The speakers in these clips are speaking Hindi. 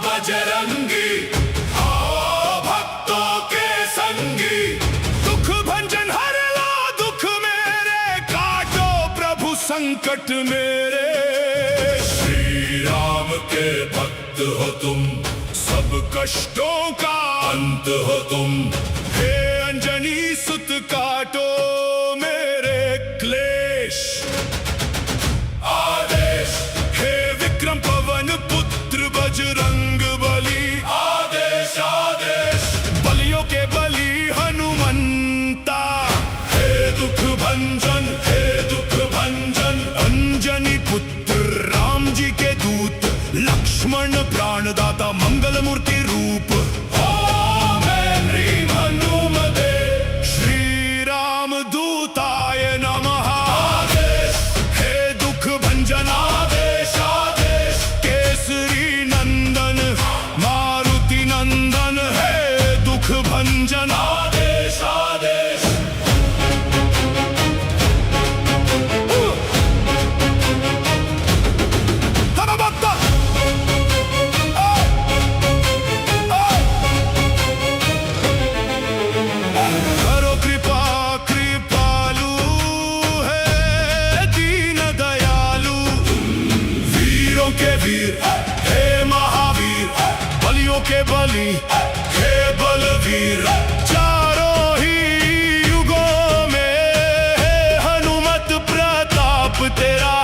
बजरंगी आओ भक्तों के संगी, दुख भंजन हर लो दुख मेरे, काटो प्रभु संकट मेरे। श्री राम के भक्त हो तुम, सब कष्टों का अंत हो तुम। हे अंजनी सुत काटो मेरे क्लेश आदेश। हे विक्रम पवन पुत्र बजरंग बली, आदेश आदेश। बलियों के बली हनुमंता, हे दुख भंजन हे दुख भंजन। अंजनी पुत्र राम जी के दूत, लक्ष्मण प्राणदाता मंगल मूर्ति रूप। ओम ह्रीं हनुमते श्री राम दूताय नमः। आदेश हे दुख भंजन आदेश आदेश। केसरी नंदन मारुति नंदन, हे दुख भंजन आदेश आदेश। करो कृपा कृपालु, है दीन दयालु। वीरों के वीर हे महावीर, बलियों के बलि हे बलवीर। चारों ही युगों में है हनुमत प्रताप तेरा।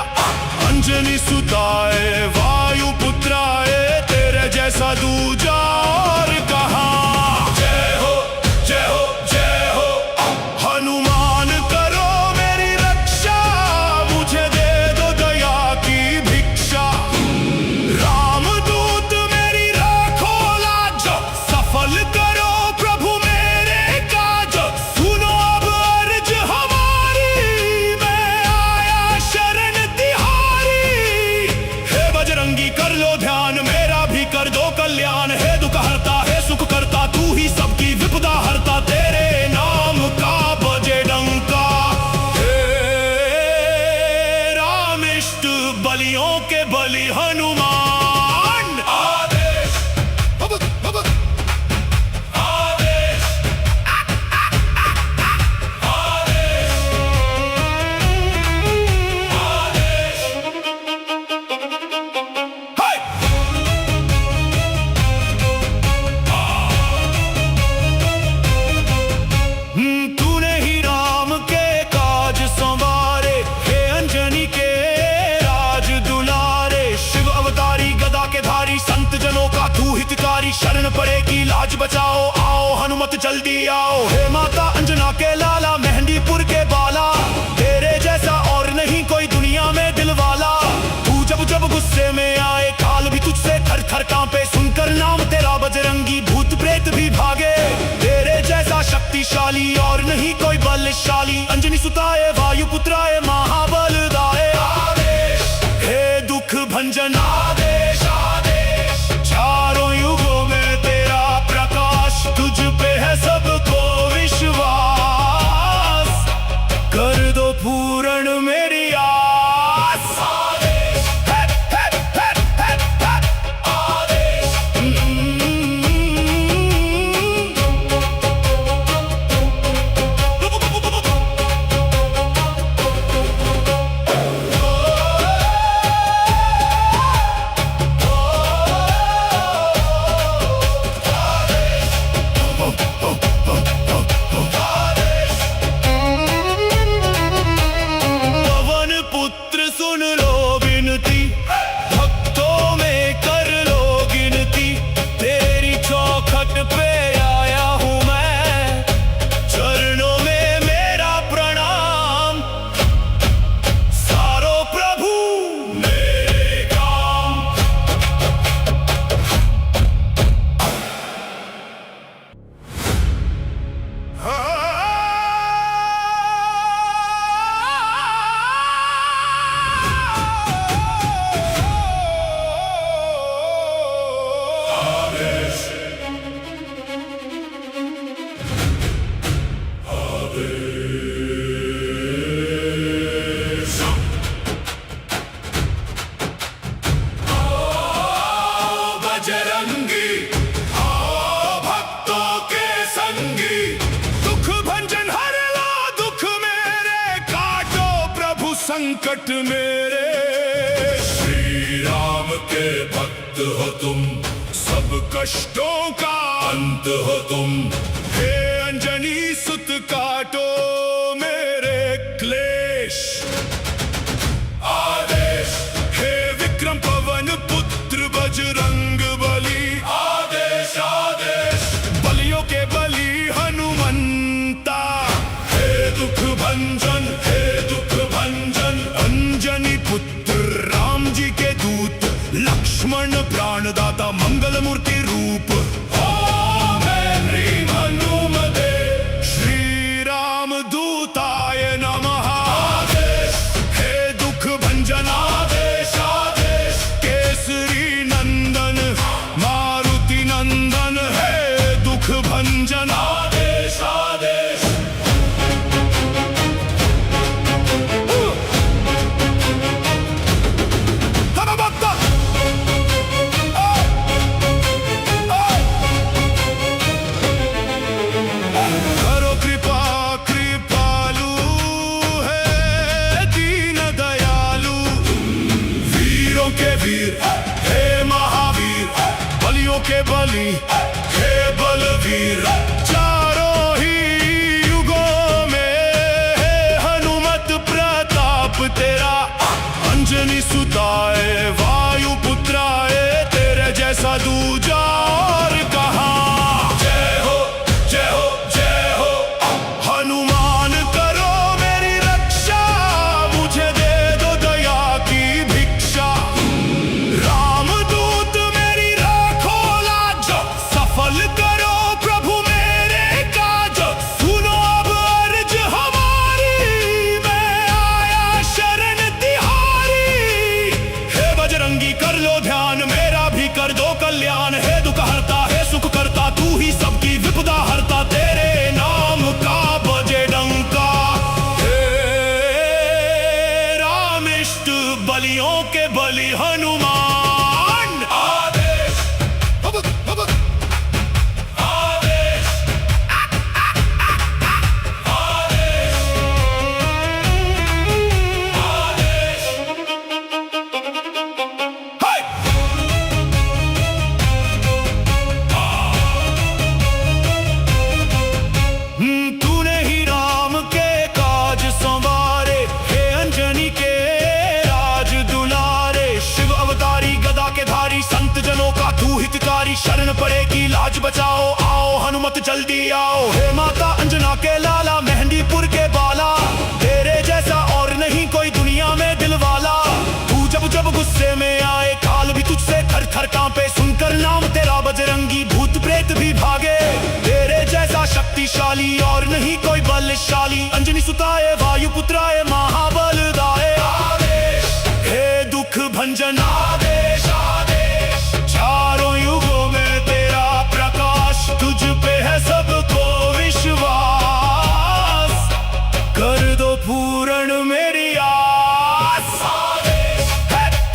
अंजनी सुताए वायु पुत्राए, तेरे जैसा दूजा और कहाँ। जय हो जय हो जय हो हनुमान, करो मेरी रक्षा, मुझे दे दो दया की भिक्षा। रामदूत मेरी राखो लाज, सफल करो प्रभु मेरे काज। सुनो अब अर्ज हमारी, मैं आया शरण तिहारी। हे बजरंगी कर लो ध्यान, मेरा भी कर दो कल्याण। हे दुख हरता है सुख करता, तू ही सबकी विपदा हरता। तेरे नाम का बजे डंका, हे रामिष्ट बलियों के बलि हनुमान। आदेश आदेश आदेश। हाय! तूने ही राम के काज संवारे, हे अंजनी के राज दुलारे। शिव अवतारी गदा के धारी, संत जनों का तू हितकारी। शरण पड़ेगी लाज बचाओ, आओ हनुमत जल्दी आओ। हे माता अंजना के लाला, मेहंदीपुर के बाला। तेरे जैसा और नहीं कोई दुनिया में दिलवाला। तू जब जब गुस्से में आए, काल भी तुझसे थर थर कांपे। सुनकर नाम तेरा बजरंगी, भूत प्रेत भी भागे। तेरे जैसा शक्तिशाली और नहीं कोई बलशाली। अंजनी सुताए वायु पुत्राए महाबलदाय। आदेश हे दुख भंजन आदेश आदेश। चारों युगों में तेरा प्रकाश, तुझ पे है सबको विश्वास। बजरंगी। दुख भंजन हर लो दुख मेरे, काटो प्रभु संकट मेरे। श्री राम के भक्त हो तुम, सब कष्टों का अंत हो तुम। हे अंजनी सुत काटो मेरे क्लेश। आदेश हे विक्रम पवन पुत्र बजरंग बली। आदेश आदेश बलियों के बली हनुमंता। हे दुख भंजन हे दुख भंजन, अंजनी पुत्र राम जी के दूत। लक्ष्मण प्राणदाता मंगल मूर्ति रूप। ओम ह्रीं हनुमते श्री राम दूताय नमः। आदेश हे दुख भंजन आदेश आदेश, केसरी नंदन मारुति नंदन। हे दुख भंजन आदेश आदेश। करो कृपा कृपालु है दीन दयालु। वीरों के वीर हे महावीर, बलियों के बलि हे बलवीर। चारों ही युगों में है हनुमत प्रताप तेरा। अंजनी सुताए वायु पुत्राए, तेरे जैसा दूजा और कहाँ। जय हो जय हो जय हो हनुमान, करो मेरी रक्षा। मुझे दे दो दया की भिक्षा। रामदूत मेरी राखो लाज, सफल करो प्रभु मेरे काज। सुनो अब अर्ज हमारी, मैं आया शरण तिहारी। हे बजरंगी कर लो ध्यान, मेरा भी कर दो कल्याण। हे दुख हरता है सुख करता, तू ही सबकी विपदा हरता। तेरे नाम का बजे डंका। हे रामिष्ट बलियों के बलि हनुमान। आदेश आदेश आदेश आदेश। हाय तूने ही राम के काज संवारे। हे अंजनी के राज दुलारे। शिव अवतारी गदा के धारी, संत जनों का तू हितकारी। शरण पड़ेगी लाज बचाओ, आओ हनुमत जल्दी आओ। हे माता अंजना के लाला, मेहंदीपुर के बाला। तेरे जैसा और नहीं कोई दुनिया में दिलवाला। तू जब जब गुस्से में आए, काल भी तुझसे थर थर कांपे। सुनकर नाम तेरा बजरंगी, भूत प्रेत भी भागे। तेरे जैसा शक्तिशाली और नहीं कोई बलशाली। अंजनी सुताए वायु पुत्राए महाबलदाय। आदेश हे दुख भंजन आदेश आदेश। चारों युगों में तेरा प्रकाश, तुझ पे है सबको विश्वास। कर दो पूर्ण मेरी आस। आदेश आदेश।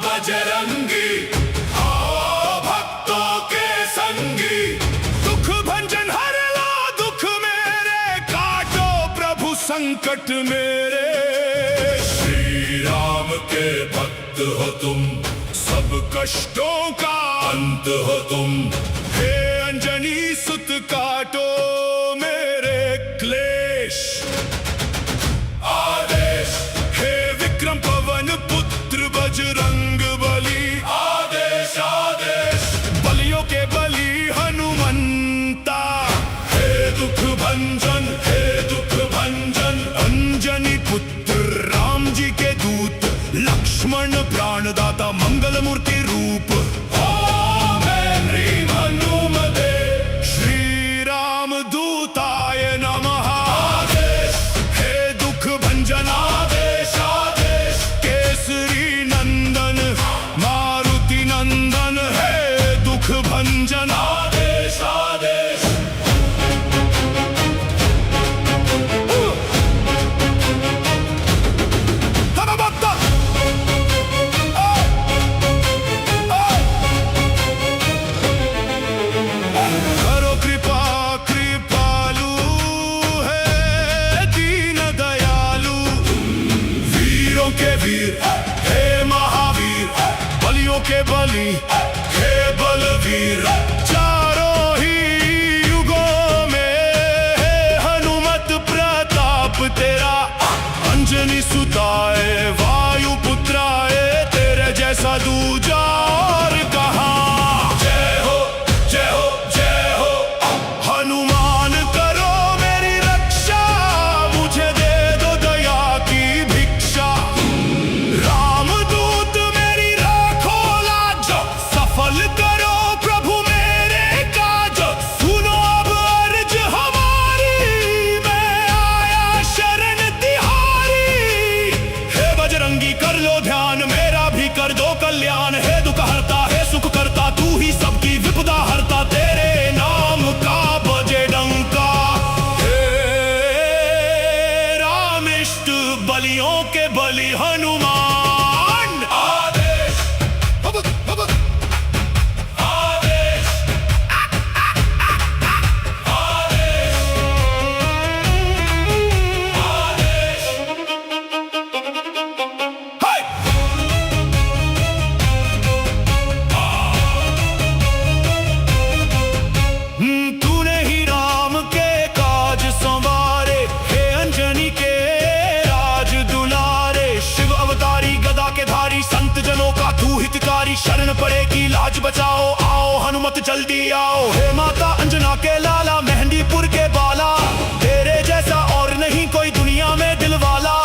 बजरंगी आओ भक्तों के संगी। संकट मेरे। श्री राम के भक्त हो तुम, सब कष्टों का अंत हो तुम। हे अंजनी सुत काटो मेरे क्लेश। आदेश हे विक्रम पवन पुत्र बजरंग बली। आदेश आदेश बलियों के बलि हनुमंता। हे दुख भंजन, हे दुख भंजन। अंजनी पुत्र राम जी के दूत, लक्ष्मण प्राणदाता मंगल मूर्ति रूप। ओम ह्रीं हनुमते श्री राम दूताय नमः। आदेश हे दुख भंजन। आदेश आदेश केसरी नंदन मारुति नंदन। हे दुख भंजन। आदेश आदेश के वीर, हे महावीर बलियों के बलि, हे बलवीर। चारों ही युगों में है हनुमत प्रताप तेरा। अंजनी सुताए वायु पुत्राए, तेरे जैसा दूजा और कहाँ। जय हो जय हो जय हो हनुमान, करो मेरी रक्षा। मुझे दे दो दया की भिक्षा। रामदूत मेरी राखो लाज, सफल करो प्रभु मेरे काज। सुनो अब अर्ज हमारी, मैं आया शरण तिहारी। हे बजरंगी कर लो ध्यान, मेरा भी कर दो कल्याण। हे दुख हरता है सुख करता, तू ही सबकी विपदा हरता। तेरे नाम का बजे डंका। हे रामिष्ट बलियों के बलि हनुमान। आदेश आदेश आदेश आदेश। हाय तूने ही राम के काज संवारे। हे अंजनी के राज दुलारे। शिव अवतारी गदा के धारी, संत जनों का तू हितकारी। शरण पड़ेगी लाज बचाओ, आओ हनुमत जल्दी आओ। हे माता अंजना के लाला, मेहंदीपुर के बाला। तेरे जैसा और नहीं कोई दुनिया में दिलवाला।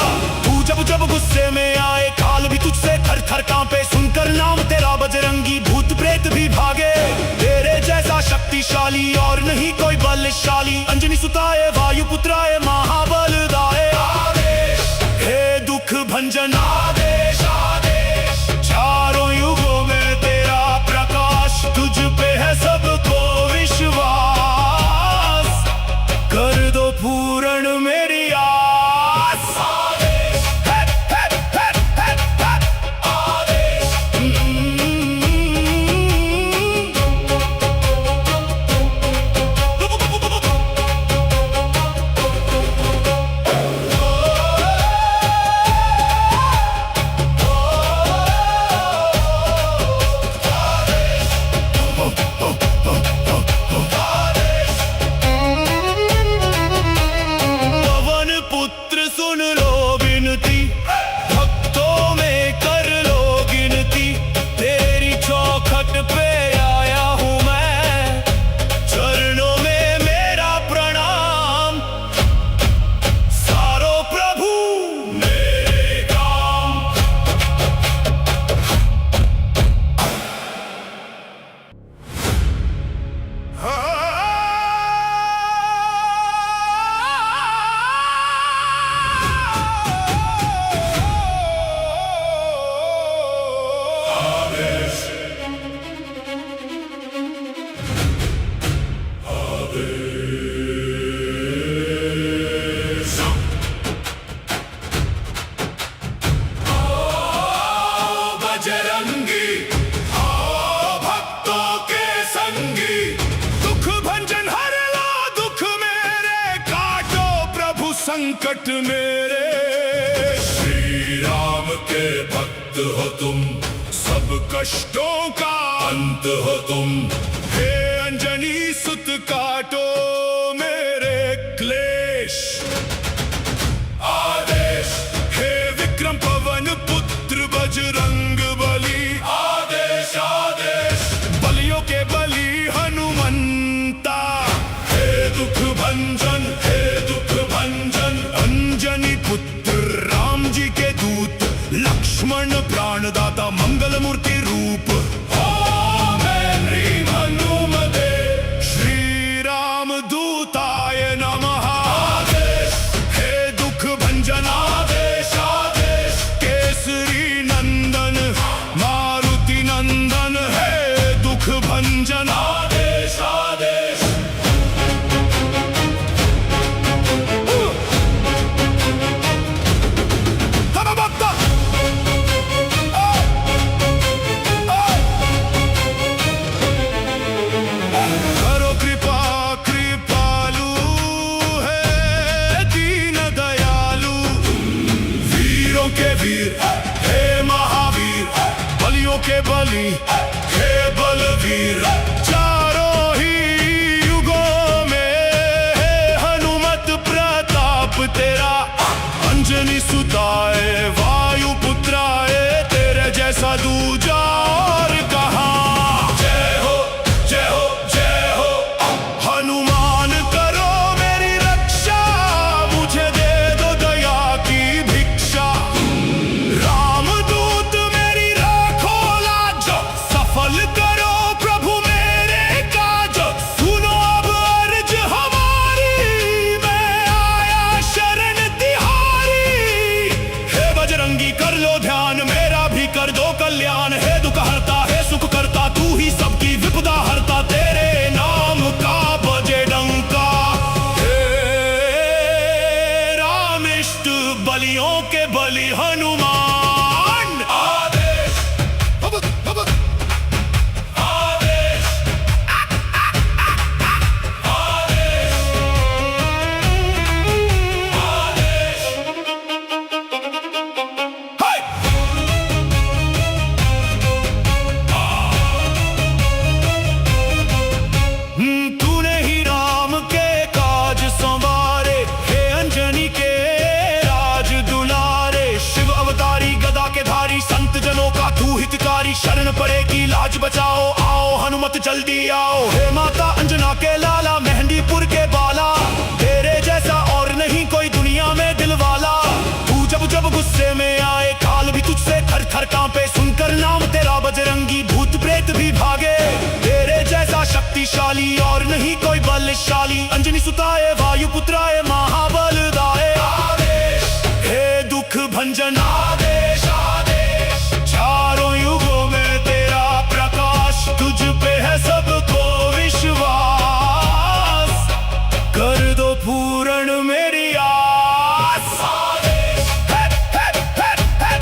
तू जब जब गुस्से में आए, काल भी तुझसे थर थर कांपे। सुनकर नाम तेरा बजरंगी, भूत प्रेत भी भागे। तेरे जैसा शक्तिशाली और नहीं कोई बलशाली। अंजनी सुताए वायु पुत्राए महाबलदाय। आदेश हे दुख भंजन। आदेश आदेश चारों युगों में तेरा प्रकाश। तुझ पे है सबको विश्वास, कर दो पूर्ण मेरी आस। आदेश है, आदेश। संकट मेरे। श्री राम के भक्त हो तुम, सब कष्टों का अंत हो तुम। हे अंजनी सुत काटो मेरे क्लेश। आदेश हे विक्रम पवन पुत्र बजरंग बली। आदेश आदेश बलियों के बली हनुमंता। हे दुख भंजन हे दुख भंजन अंजनी पुत्र राम जी के दूत। लक्ष्मण प्राणदाता मंगल मूर्ति रूप। ओम ह्रीं हनुमते श्री राम दूताय नमः। आदेश हे दुख भंजन आदेश आदेश केसरी नंदन मारुति नंदन। हे दुख भंजन आदेश आदेश। करो कृपा कृपालु है दीन दयालु। वीरों के वीर हे महावीर, बलियों के बलि हे बलवीर। चारों ही युगों में है हनुमत प्रताप तेरा। अंजनी सुताए वायु पुत्राए, तेरे जैसा दूजा और कहाँ। जय हो जय हो जय हो हनुमान करो मेरी रक्षा। मुझे दे दो दया की भिक्षा। रामदूत मेरी राखो लाज, सफल करो प्रभु मेरे काज। सुनो अब अर्ज हमारी, मैं आया शरण तिहारी। हे बजरंगी कर लो ध्यान, मेरा भी कर दो कल्याण। हे दुख हरता है सुख करता, तू ही सबकी विपदा हरता। तेरे नाम का बजे डंका। हे रामिष्ट बलियों के बलि हनुमान। आदेश आदेश आदेश हाय। तूने ही राम के काज संवारे। हे अंजनी के राज दुलारे। शिव अवतारी गदा के धारी, संत जनों का तू हितकारी। शरण पड़ेगी लाज बचाओ, आओ हनुमत जल्दी आओ। हे माता अंजना के लाला, मेहंदीपुर के बाला। तेरे जैसा और नहीं कोई दुनिया में दिलवाला। तू जब जब गुस्से में आए, काल भी तुझसे थर थर कांपे। सुनकर नाम तेरा बजरंगी, भूत प्रेत भी भागे। तेरे जैसा शक्तिशाली और नहीं कोई बलशाली। अंजनी सुताए वायु पुत्राए महाबलदाय। आदेश हे दुख भंजन आदेश आदेश। चारों युगों में तेरा प्रकाश, तुझ पे है सबको विश्वास। कर दो पूर्ण मेरी आस। आदेश है, आदेश। हे,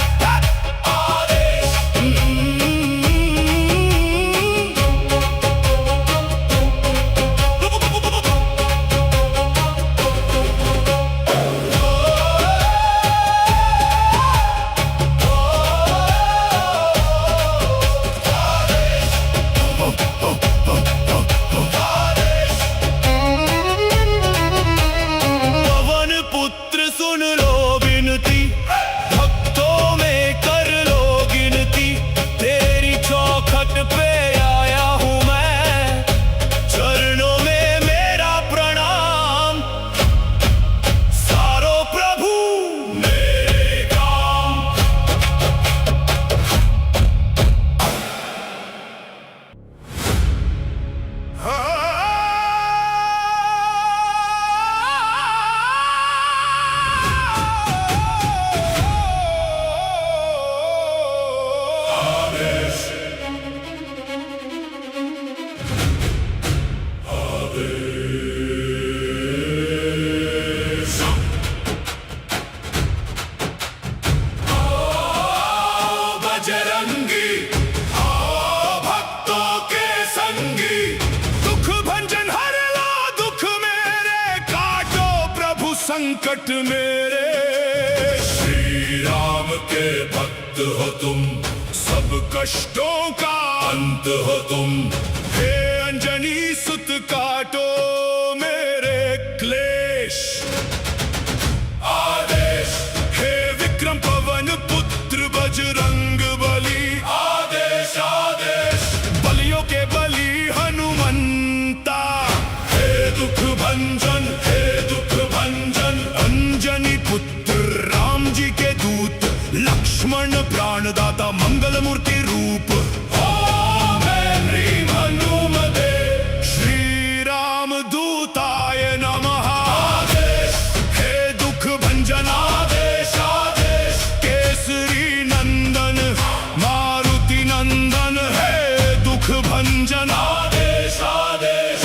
संकट मेरे। श्री राम के भक्त हो तुम, सब कष्टों का अंत हो तुम। हे अंजनी सुत काटो मेरे क्लेश। आदेश हे विक्रम पवन पुत्र बजरंग बली। आदेश आदेश बलियों के बलि हनुमंता। हे दुख भंजन हे दुख भंजन अंजनी पुत्र राम जी के दूत। लक्ष्मण प्राणदाता मंगल मूर्ति रूप। ओम ह्रीं हनुमते श्री राम दूताय नमः। आदेश हे दुख भंजन आदेश आदेश केसरी नंदन मारुति नंदन। हे दुख भंजन आदेश आदेश।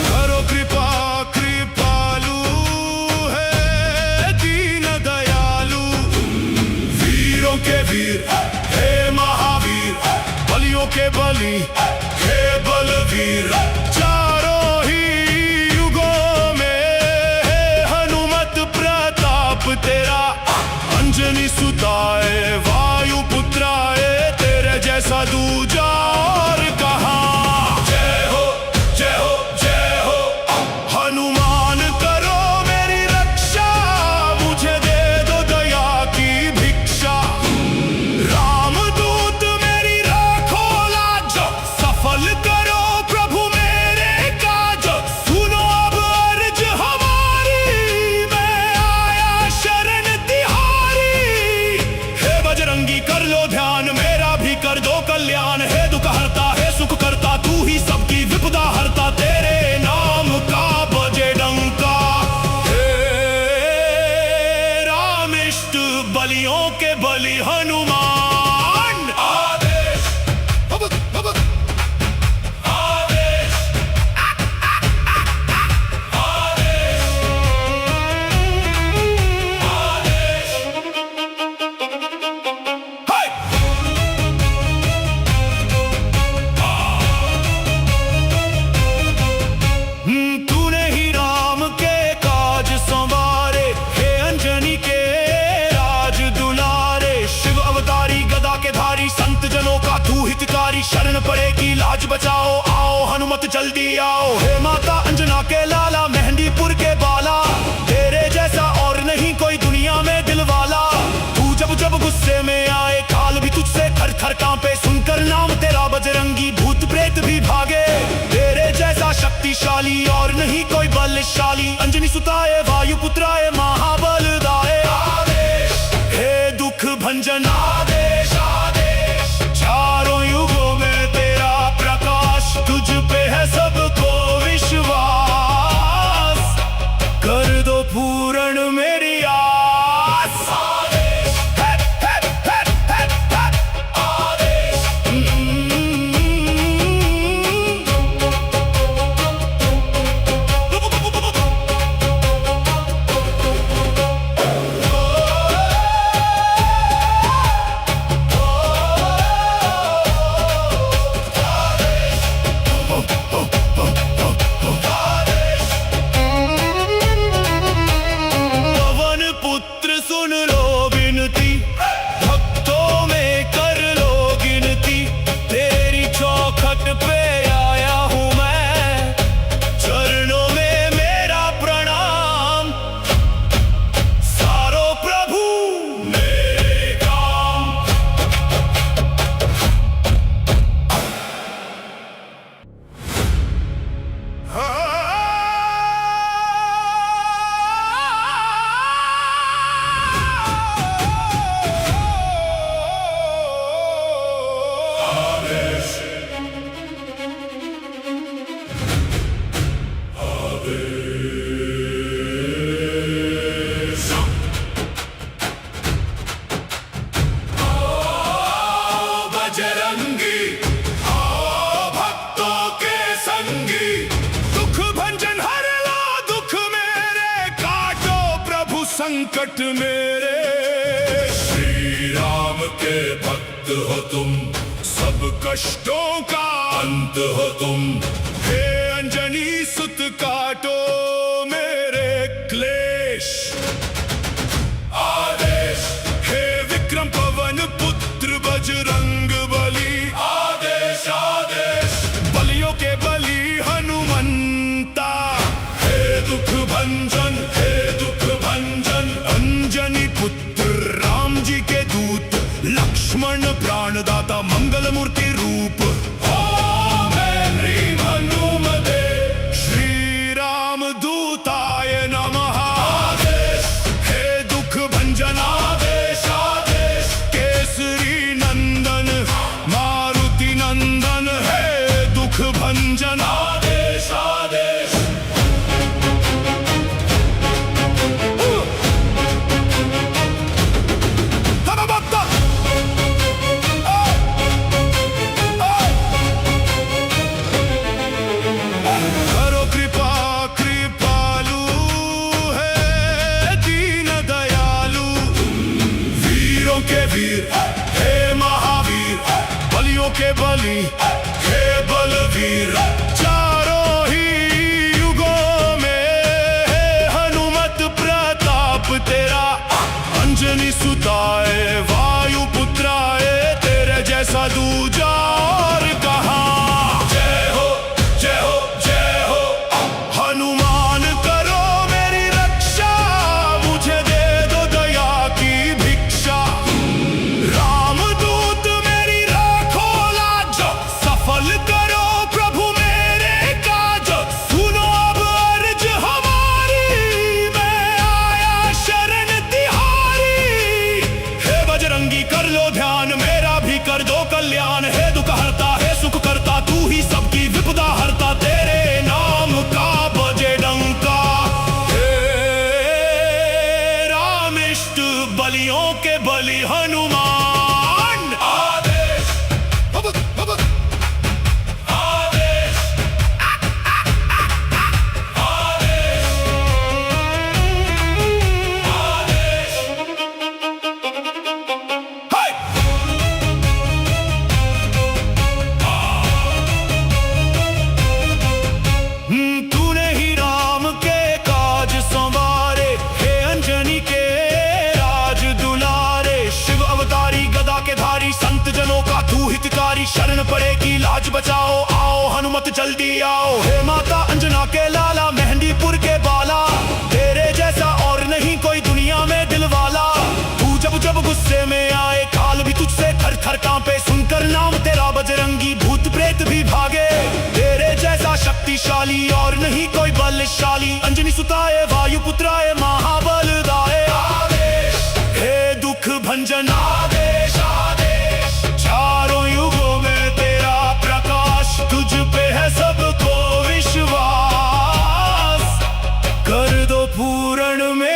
करो कृपा कृपालु है दीन दयालु। वीरों के वीर हे महावीर, बलियों के बलि हे बलवीर। चारों ही युगों में है हनुमत प्रताप तेरा। अंजनी सुताए वायु पुत्राए, तेरे जैसा दूजा और कहाँ। जय हो जय हो जय हो हनुमान करो मेरी रक्षा। मुझे दे दो दया की भिक्षा। रामदूत मेरी राखो लाज। सफल करो प्रभु मेरे काज। सुनो अब अर्ज हमारी, मैं आया शरण तिहारी। हे बजरंगी कर लो ध्यान, मेरा भी कर दो कल्याण। हे दुख हरता है सुख करता, तू ही सबकी विपदा हरता। तेरे नाम का बजे डंका। हे रामिष्ट बलियों के बलि हनुमान। आदेश आदेश आदेश आदेश। हाय तूने ही राम के काज संवारे। हे अंजनी के राज दुलारे। शिव अवतारी गदा के धारी, संत जनों का तू हितकारी। शरण पड़ेगी लाज बचाओ, आओ हनुमत जल्दी आओ। हे माता अंजना के लाला, मेहंदीपुर के बाला। तेरे जैसा और नहीं कोई दुनिया में दिलवाला। तू जब जब गुस्से में आए, काल भी तुझसे थर थर कांपे। सुनकर नाम तेरा बजरंगी, भूत प्रेत भी भागे। तेरे जैसा शक्तिशाली और नहीं कोई बलशाली। अंजनी सुताए वायु पुत्राए महाबलदाय। आदेश हे दुख भंजन आदेश आदेश। चारों युगों में तेरा प्रकाश, तुझ पे है सबको विश्वास। कर दो पूर्ण मेरी आस। आदेश आदेश। संग संकट मेरे। श्री राम के भक्त हो तुम, सब कष्टों का अंत हो तुम। हे अंजनी सुत काटो मेरे क्लेश। आदेश हे विक्रम पवन पुत्र बजरंग बली। आदेश आदेश बलियों के बलि हनुमंता। हे दुख भंजन, हे दुख भंजन, अंजनी पुत्र राम जी के दूत, लक्ष्मण प्राणदाता मंगल मूर्ति रूप। ओम ह्रीं हनुमते श्री राम दूताय नमः। आदेश हे दुख भंजन, आदेश आदेश केसरी नंदन मारुति नंदन। हे दुख भंजन, आदेश आदेश। करो कृपा कृपालु है दीन दयालु। वीरों के वीर हे महावीर, बलियों के बलि हे बलवीर। चारों ही युगों में है हनुमत प्रताप तेरा। अंजनी सुताए वायु पुत्राए, तेरे जैसा दूजा और कहाँ। जय हो जय हो जय हो हनुमान, करो मेरी रक्षा। मुझे दे दो दया की भिक्षा। रामदूत मेरी राखो लाज, सफल करो प्रभु मेरे काज। सुनो अब अर्ज हमारी, मैं आया शरण तिहारी। हे बजरंगी कर लो ध्यान, मेरा भी कर दो कल्याण। हे दुख हरता है सुख करता, तू ही सबकी विपदा हरता। तेरे नाम का बजे डंका। हे रामिष्ट बलियों के बलि हनुमान। आदेश आदेश आदेश हाय। तूने ही राम के काज संवारे, हे अंजनी के राज दुलारे। शिव अवतारी गदा के धारी, संत जनों का तू हितकारी। शरण पड़ेगी लाज बचाओ, आओ हनुमत जल्दी आओ। हे माता अंजना के लाला, मेहंदीपुर के बाला। तेरे जैसा और नहीं कोई दुनिया में दिलवाला। तू जब जब गुस्से में आए, काल भी तुझसे थर थर कांपे। सुनकर नाम तेरा बजरंगी, भूत प्रेत भी भागे। तेरे जैसा शक्तिशाली और नहीं कोई बलशाली। अंजनी सुताए वायु पुत्राए महाबलदाय। आदेश हे दुख भंजन, आदेश आदेश। चारों युगों में तेरा प्रकाश, तुझ पे है सबको विश्वास। कर दो पूर्ण में